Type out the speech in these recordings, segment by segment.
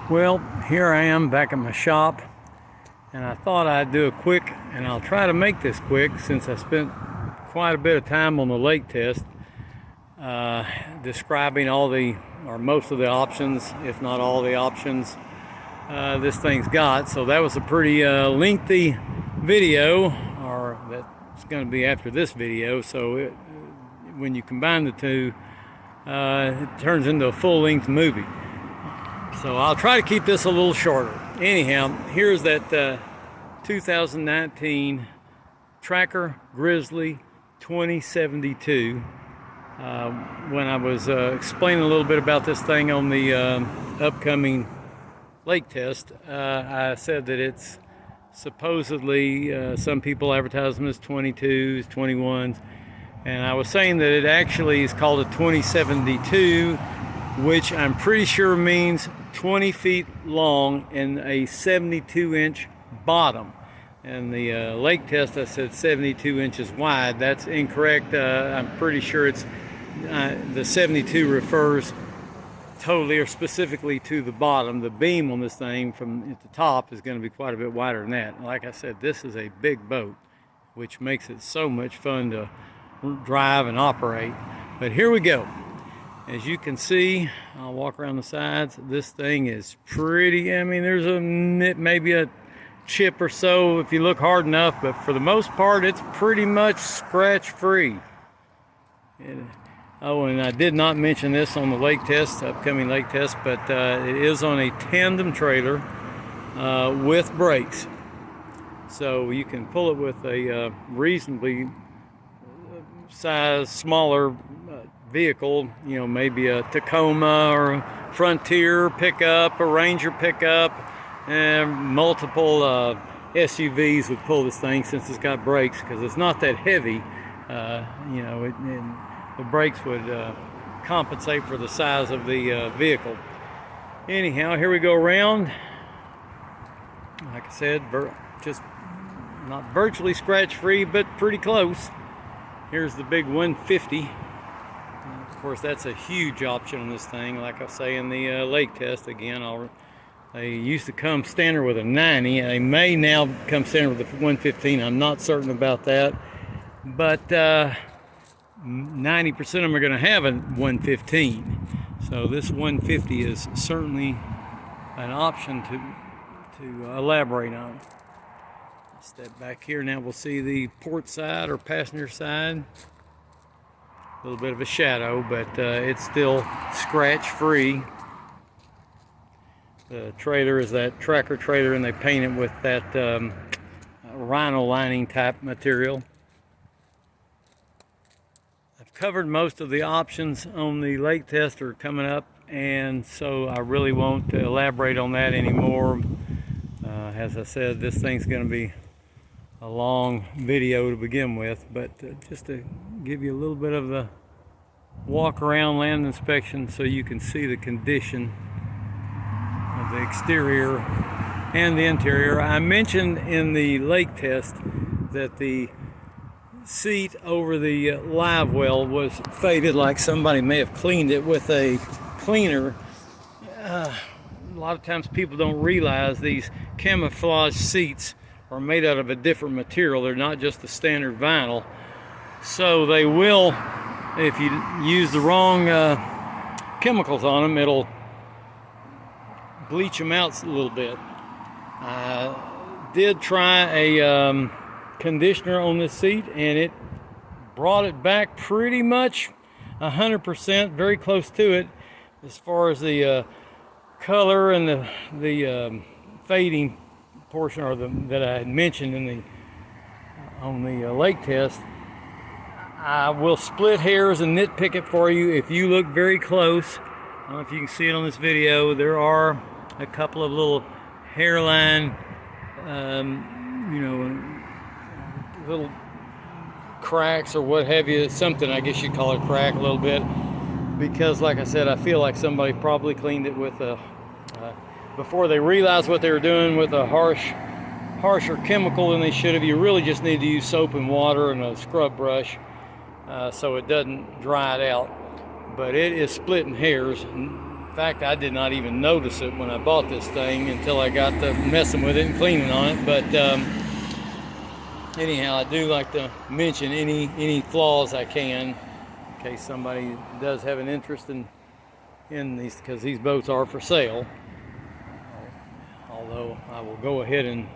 Well, here I am back at my shop, and I thought I'd do a quick, and I'll try to make this quick since I spent quite a bit of time on the lake test describing all the, or most of the options, if not all the options this thing's got. So that was a pretty lengthy video, or that's going to be after this video. So when you combine the two, it turns into a full-length movie. So I'll try to keep this a little shorter. Anyhow, here's that 2019 Tracker Grizzly 2072. When I was explaining a little bit about this thing on the upcoming lake test, I said that it's supposedly, some people advertise them as 22s, 21s, and I was saying that it actually is called a 2072, which I'm pretty sure means 20 feet long and a 72-inch bottom. And the lake test, I said 72 inches wide. That's incorrect. I'm pretty sure it's the 72 refers totally or specifically to the bottom. The beam on this thing from at the top is going to be quite a bit wider than that. Like I said, this is a big boat, which makes it so much fun to drive and operate. But here we go. As you can see, I'll walk around the sides. This thing is pretty, I mean, there's maybe a chip or so if you look hard enough, but for the most part, it's pretty much scratch free. Oh, and I did not mention this on the lake test, upcoming lake test, but it is on a tandem trailer with brakes. So you can pull it with a reasonably size, smaller vehicle, you know, maybe a Tacoma or a Frontier pickup, a Ranger pickup, and multiple SUVs would pull this thing since it's got brakes, because it's not that heavy. You know, the brakes would compensate for the size of the vehicle. Anyhow, here we go around. Like I said, just not virtually scratch free, but pretty close. Here's the big 150. Of course, that's a huge option on this thing. Like I say in the lake test, again, they used to come standard with a 90. They may now come standard with a 115. I'm not certain about that. But 90% of them are going to have a 115. So this 150 is certainly an option to elaborate on. Step back here. Now we'll see the port side or passenger side. A little bit of a shadow, but it's still scratch free. The trailer is that Tracker trailer, and they paint it with that rhino lining type material. I've covered most of the options on the lake test are coming up, and so I really won't elaborate on that anymore. As I said, this thing's going to be a long video to begin with, but just to give you a little bit of the walk around land inspection so you can see the condition of the exterior and the interior. I mentioned in the lake test that the seat over the live well was faded, like somebody may have cleaned it with a cleaner. A lot of times people don't realize these camouflage seats are made out of a different material. They're not just the standard vinyl. So they will, if you use the wrong chemicals on them, it'll bleach them out a little bit. I did try a conditioner on this seat, and it brought it back pretty much 100%, very close to it, as far as the color and the fading portion, or that I had mentioned in on the lake test. I will split hairs and nitpick it for you. If you look very close, I don't know if you can see it on this video, there are a couple of little hairline, you know, little cracks or what have you, something, I guess you'd call it a crack a little bit, because like I said, I feel like somebody probably cleaned it with a before they realized what they were doing with a harsher chemical than they should have. You really just need to use soap and water and a scrub brush so it doesn't dry it out. But it is splitting hairs In fact, I did not even notice it when I bought this thing until I got to messing with it and cleaning on it. But anyhow, I do like to mention any flaws I can in case somebody does have an interest in these, because these boats are for sale. Although I will go ahead and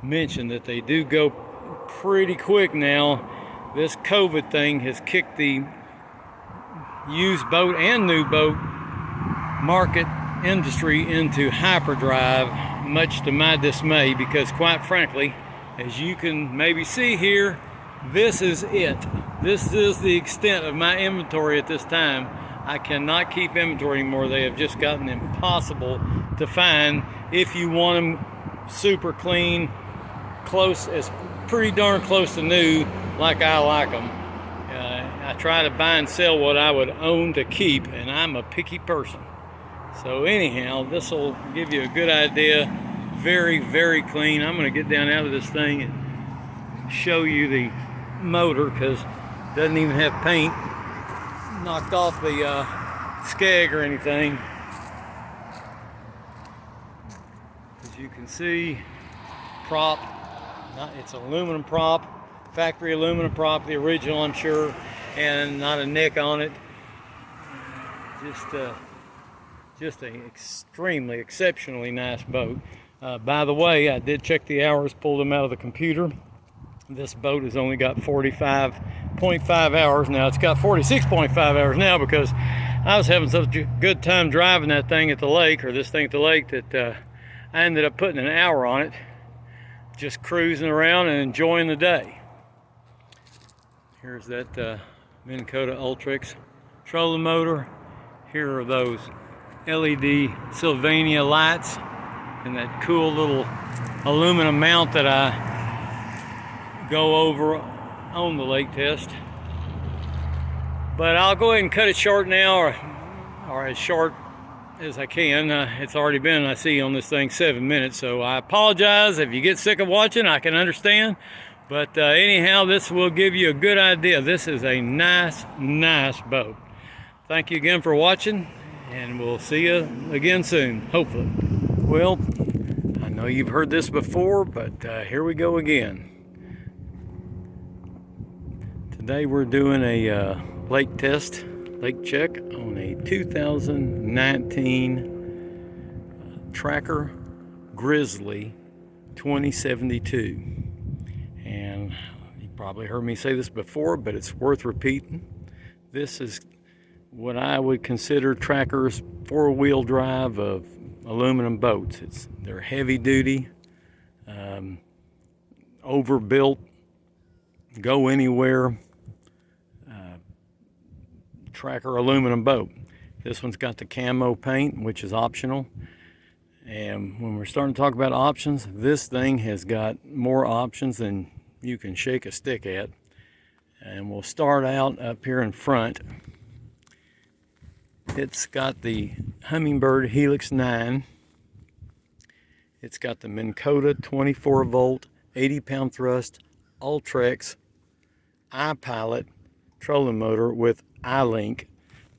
mention that they do go pretty quick now. This COVID thing has kicked the used boat and new boat market industry into hyperdrive, much to my dismay, because quite frankly, as you can maybe see here, this is it. This is the extent of my inventory at this time. I cannot keep inventory anymore. They have just gotten impossible to find if you want them super clean, close, as pretty darn close to new, like I like them. I try to buy and sell what I would own to keep, and I'm a picky person. So anyhow, this will give you a good idea. Very, very clean. I'm going to get down out of this thing and show you the motor, because it doesn't even have paint knocked off the skeg or anything. As you can see, prop, it's aluminum prop, factory aluminum prop, the original I'm sure, and not a nick on it. Just an extremely, exceptionally nice boat. By the way, I did check the hours, pulled them out of the computer. This boat has only got 45.5 hours. Now it's got 46.5 hours now, because I was having such a good time driving that thing at the lake, or this thing at the lake, that I ended up putting an hour on it, just cruising around and enjoying the day. Here's that Minn Kota Ultrix trolling motor. Here are those LED Sylvania lights and that cool little aluminum mount that I go over on the lake test. But I'll go ahead and cut it short now, or as short as I can. It's already been, I see on this thing, 7 minutes, so I apologize if you get sick of watching. I can understand. But anyhow, this will give you a good idea. This is a nice, nice boat. Thank you again for watching, and we'll see you again soon, hopefully. Well, I know you've heard this before, but here we go again. Today we're doing a lake test, lake check on a 2019 Tracker Grizzly 2072. And you probably heard me say this before, but it's worth repeating. This is what I would consider Tracker's four-wheel drive of aluminum boats. They're heavy duty, overbuilt, go anywhere Tracker aluminum boat. This one's got the camo paint, which is optional. And when we're starting to talk about options, this thing has got more options than you can shake a stick at. And we'll start out up here in front. It's got the Humminbird Helix 9. It's got the Minn Kota 24 volt, 80 pound thrust, Ultrix iPilot trolling motor with iLink,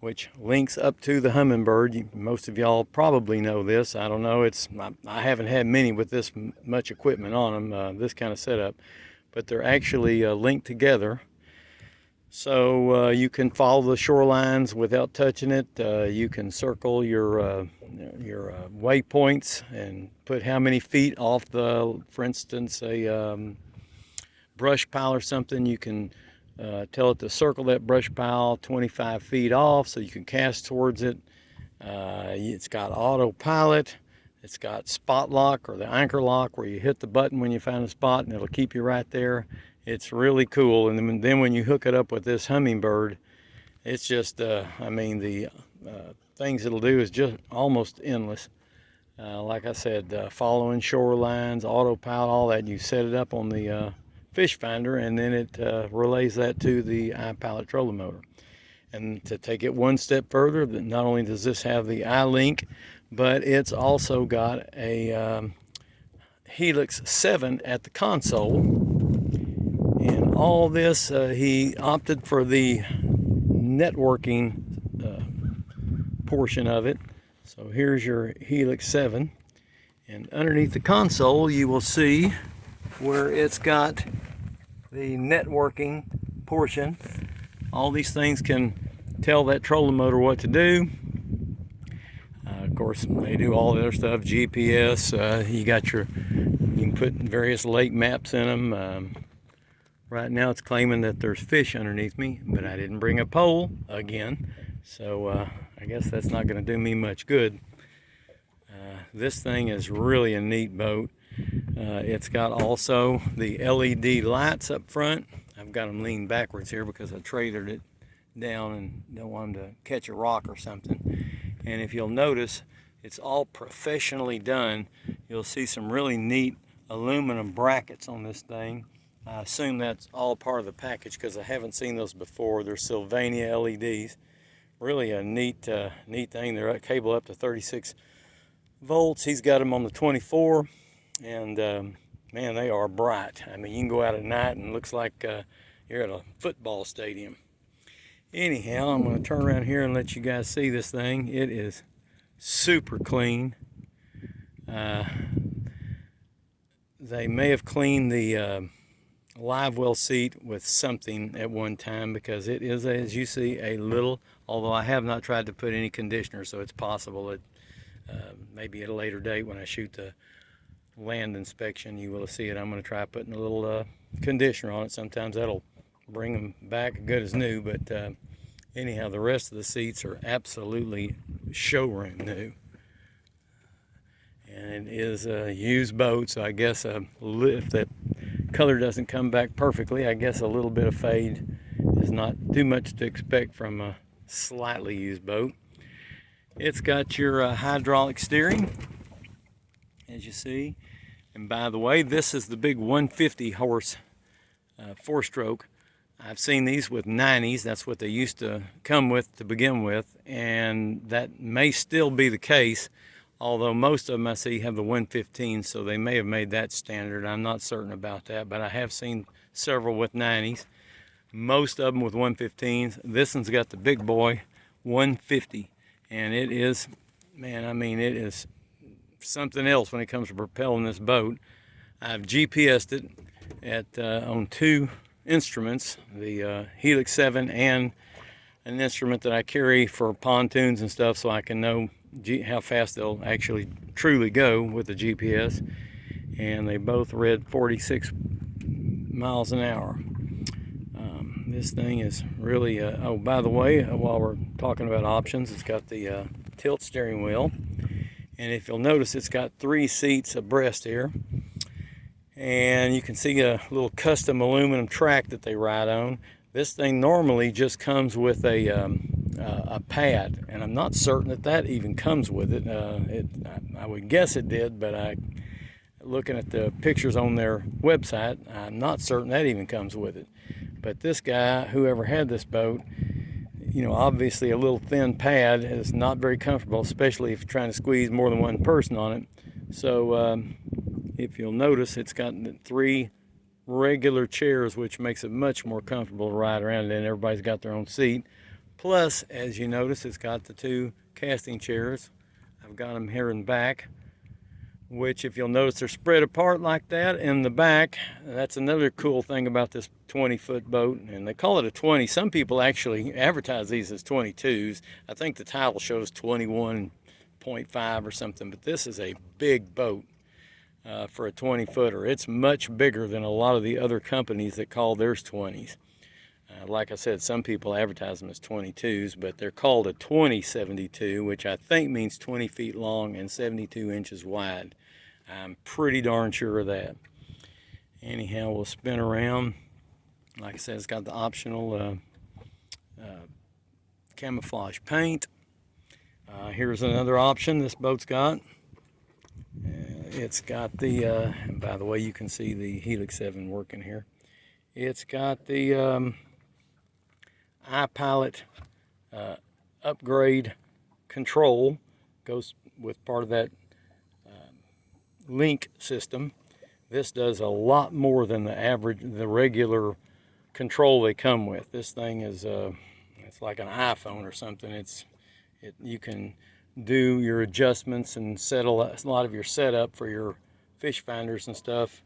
which links up to the Humminbird. Most of y'all probably know this. I don't know. I haven't had many with this much equipment on them, this kind of setup, but they're actually linked together. So you can follow the shorelines without touching it. You can circle your waypoints and put how many feet off for instance, a brush pile or something. You can tell it to circle that brush pile 25 feet off so you can cast towards it. It's got autopilot. It's got spot lock, or the anchor lock, where you hit the button when you find a spot and it'll keep you right there. It's really cool. And then when you hook it up with this Humminbird, it's just, I mean, the things it'll do is just almost endless. Like I said, following shorelines, autopilot, all that. You set it up on the fish finder, and then it relays that to the iPilot trolling motor. And to take it one step further, not only does this have the iLink, but it's also got a Helix 7 at the console. And all this, he opted for the networking portion of it. So here's your Helix 7, and underneath the console you will see where it's got the networking portion. All these things can tell that trolling motor what to do. Of course, they do all the other stuff, GPS. You can put various lake maps in them. Right now it's claiming that there's fish underneath me, but I didn't bring a pole again, so I guess that's not going to do me much good. This thing is really a neat boat. It's got also the LED lights up front. I've got them leaned backwards here because I trailered it down and don't want them to catch a rock or something. And if you'll notice, it's all professionally done. You'll see some really neat aluminum brackets on this thing. I assume that's all part of the package because I haven't seen those before. They're Sylvania LEDs. Really a neat thing. They're cable up to 36 volts. He's got them on the 24, and man, they are bright. I mean, you can go out at night and it looks like you're at a football stadium. Anyhow, I'm going to turn around here and let you guys see this thing. It is super clean. They may have cleaned the live well seat with something at one time because it is, as you see, a little, although I have not tried to put any conditioner, so it's possible that maybe at a later date when I shoot the land inspection you will see it. I'm going to try putting a little conditioner on it. Sometimes that'll bring them back good as new, but anyhow, the rest of the seats are absolutely showroom new. And it is a used boat, so I guess if that color doesn't come back perfectly, I guess a little bit of fade is not too much to expect from a slightly used boat. It's got your hydraulic steering, as you see. And by the way, this is the big 150 horse 4-stroke. I've seen these with 90s. That's what they used to come with to begin with, and that may still be the case, although most of them I see have the 115, so they may have made that standard. I'm not certain about that, but I have seen several with 90s, most of them with 115s. This one's got the big boy 150, and it is, man, I mean, it is something else when it comes to propelling this boat. I've GPSed it at on two instruments, the Helix 7 and an instrument that I carry for pontoons and stuff, so I can know how fast they'll actually truly go with the GPS, and they both read 46 miles an hour. This thing is really, oh, by the way, while we're talking about options, it's got the tilt steering wheel, and if you'll notice, it's got 3 seats abreast here, and you can see a little custom aluminum track that they ride on. This thing normally just comes with a pad, and I'm not certain that that even comes with it. I would guess it did, but looking at the pictures on their website, I'm not certain that even comes with it. But this guy, whoever had this boat, you know, obviously a little thin pad is not very comfortable, especially if you're trying to squeeze more than one person on it. So if you'll notice, it's got 3 regular chairs, which makes it much more comfortable to ride around in. Everybody's got their own seat. Plus, as you notice, it's got the 2 casting chairs. I've got them here in the back, which if you'll notice, they're spread apart like that in the back. That's another cool thing about this 20-foot boat, and they call it a 20. Some people actually advertise these as 22s. I think the title shows 21.5 or something, but this is a big boat for a 20-footer. It's much bigger than a lot of the other companies that call theirs 20s. Like I said, some people advertise them as 22s, but they're called a 2072, which I think means 20 feet long and 72 inches wide. I'm pretty darn sure of that. Anyhow, we'll spin around. Like I said, it's got the optional camouflage paint. Here's another option this boat's got. It's got the, and by the way, you can see the Helix 7 working here. It's got the iPilot upgrade control, goes with part of that link system. This does a lot more than the regular control they come with. This thing is it's like an iPhone or something. You can do your adjustments and set a lot of your setup for your fish finders and stuff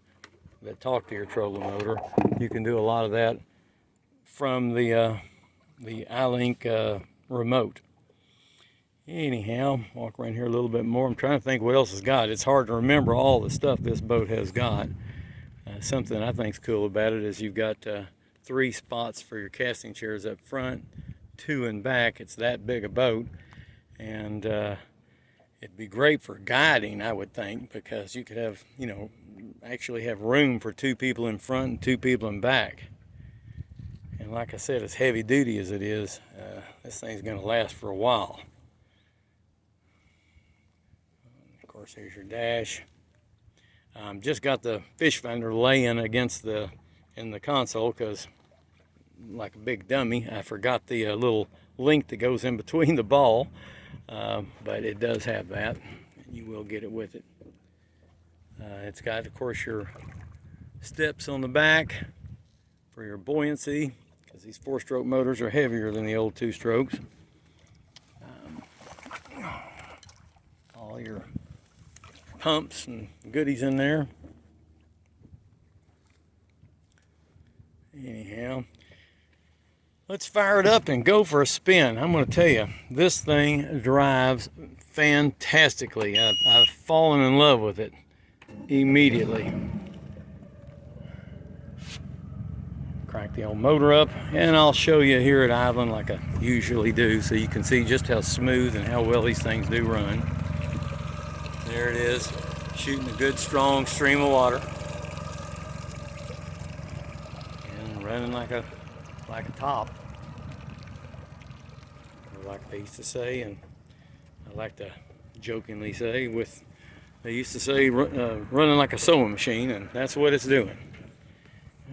that talk to your trolling motor. You can do a lot of that from the iLink remote. Anyhow, walk around here a little bit more. I'm trying to think what else it's got. It's hard to remember all the stuff this boat has got. Something I think is cool about it is you've got 3 spots for your casting chairs up front, 2 in back. It's that big a boat, and it'd be great for guiding, I would think, because you could have, you know, actually have room for 2 people in front and 2 people in back. And like I said, as heavy duty as it is, this thing's going to last for a while. Of course, here's your dash. Just got the fish finder laying against in the console because, like a big dummy, I forgot the little link that goes in between the ball, but it does have that. You will get it with it. It's got, of course, your steps on the back for your buoyancy, because these 4-stroke motors are heavier than the old 2-strokes. All your pumps and goodies in there. Anyhow, let's fire it up and go for a spin. I'm going to tell you, this thing drives fantastically. I've fallen in love with it immediately. Crank the old motor up, and I'll show you here at Island like I usually do, so you can see just how smooth and how well these things do run. There it is, shooting a good strong stream of water, and running like a top, or like they used to say, and I like to jokingly say, they used to say running like a sewing machine, and that's what it's doing.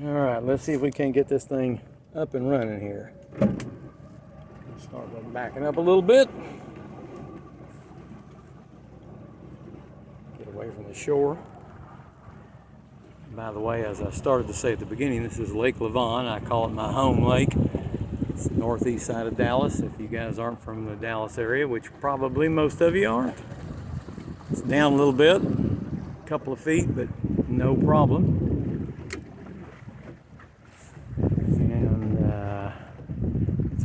All right, let's see if we can get this thing up and running here. Start by backing up a little bit. Get away from the shore. By the way, as I started to say at the beginning, this is Lake Lavon. I call it my home lake. It's the northeast side of Dallas. If you guys aren't from the Dallas area, which probably most of you aren't. It's down a little bit, a couple of feet, but no problem.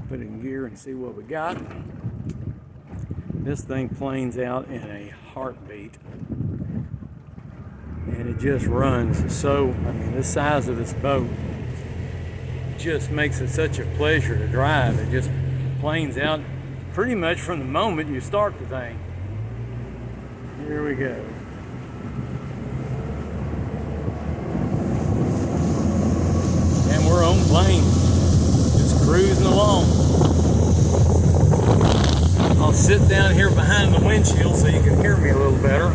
Put it in gear and see what we got. This thing planes out in a heartbeat, and it just runs so, I mean, the size of this boat just makes it such a pleasure to drive. It just planes out pretty much from the moment you start the thing. Here we go. And we're on plane. Cruising along. I'll sit down here behind the windshield so you can hear me a little better.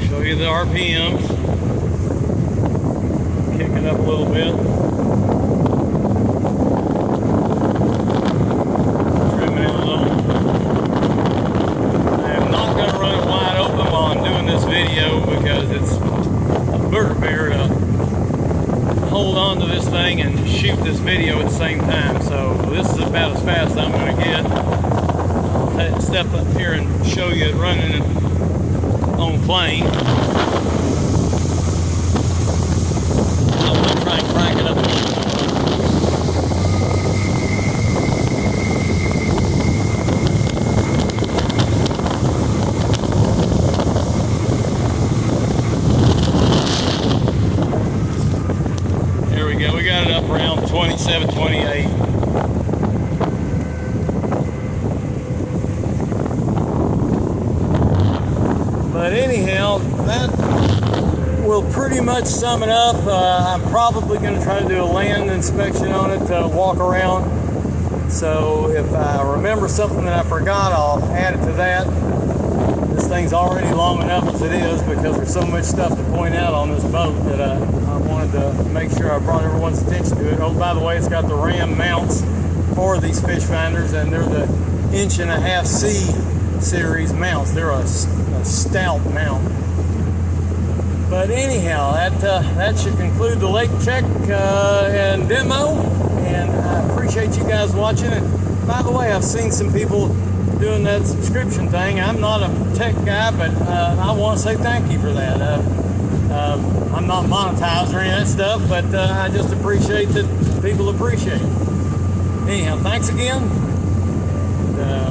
Show you the RPMs. Kick it up a little bit. Trim it a little. I am not going to run it wide open while I'm doing this video because it's a bugbear to hold on to this thing and shoot this video at the same time. So this is about as fast as I'm going to get. I'll step up here and show you it running on plane. I'm going to try and crank it up a little. We got it up around 27, 28. But anyhow, that will pretty much sum it up. I'm probably going to try to do a land inspection on it to walk around. So if I remember something that I forgot, I'll add it to that. This thing's already long enough as it is because there's so much stuff to point out on this boat that I wanted to make sure I brought everyone's attention to it. Oh, by the way, it's got the ram mounts for these fish finders, and they're the 1.5 C series mounts. They're a stout mount. But anyhow, that should conclude the lake check and demo. And I appreciate you guys watching it. by the way, I've seen some people doing that subscription thing. I'm not a tech guy, but I want to say thank you for that. I'm not monetized or any of that stuff, but I just appreciate that people appreciate it. Anyhow, thanks again.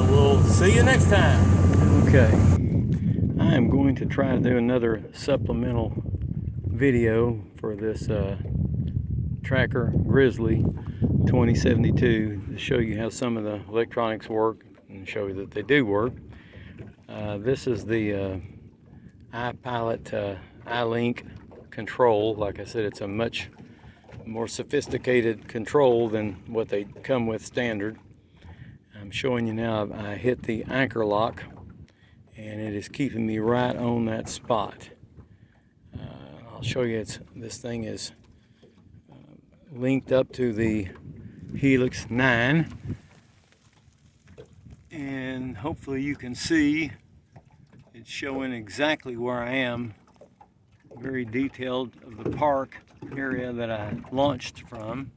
We'll see you next time. Okay, I am going to try to do another supplemental video for this tracker Grizzly 2072 to show you how some of the electronics work and show you that they do work. This is the iPilot iLink control. Like I said, it's a much more sophisticated control than what they come with standard. I'm showing you now. I hit the anchor lock and it is keeping me right on that spot. I'll show you, this thing is linked up to the Helix 9, and hopefully you can see it's showing exactly where I am, very detailed, of the park area that I launched from.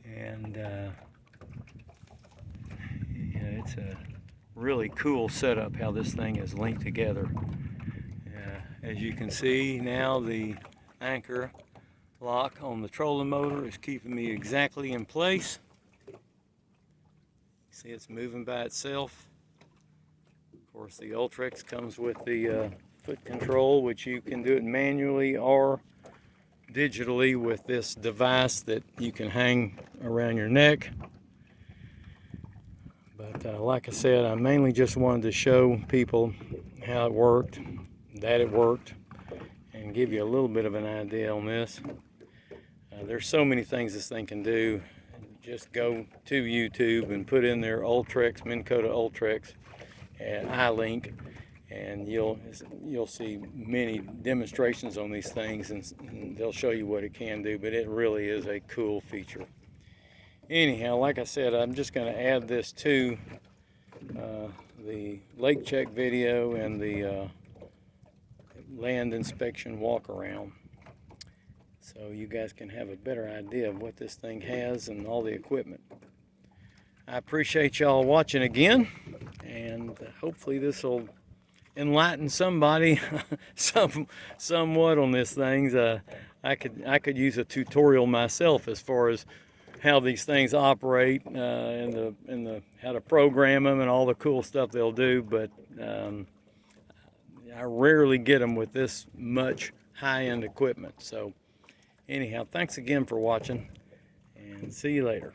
And yeah, it's a really cool setup how this thing is linked together. As you can see now, the anchor lock on the trolling motor is keeping me exactly in place. See, it's moving by itself. Of course, the Ultrex comes with the foot control, which you can do it manually or digitally with this device that you can hang around your neck. But like I said, I mainly just wanted to show people how it worked, that it worked, and give you a little bit of an idea on this. There's so many things this thing can do. Just go to YouTube and put in there Ultrex, Minn Kota Ultrex and iLink, and you'll see many demonstrations on these things, and they'll show you what it can do. But it really is a cool feature. Anyhow, like I said, I'm just going to add this to the lake check video and the land inspection walk around, so you guys can have a better idea of what this thing has and all the equipment. I appreciate y'all watching again, and hopefully this will enlighten somebody somewhat on this thing. I could use a tutorial myself as far as how these things operate and the how to program them and all the cool stuff they'll do, but I rarely get them with this much high-end equipment. So anyhow, thanks again for watching, and see you later.